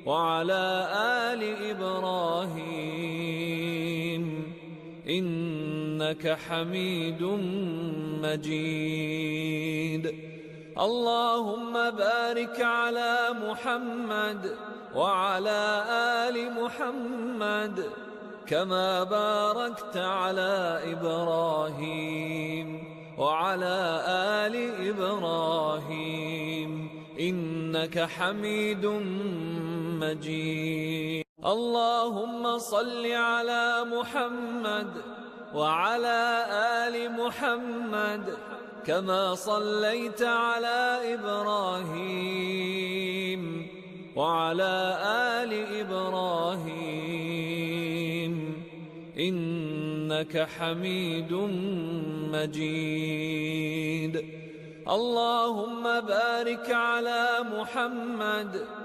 وعلى آل إبراهيم إنك حميد مجيد. اللهم بارك على محمد وعلى آل محمد كما باركت على إبراهيم وعلى آل إبراهيم إنك حميد مجيد. اللهم صل على محمد وعلى آل محمد كما صليت على إبراهيم وعلى آل إبراهيم إنك حميد مجيد. اللهم بارك على محمد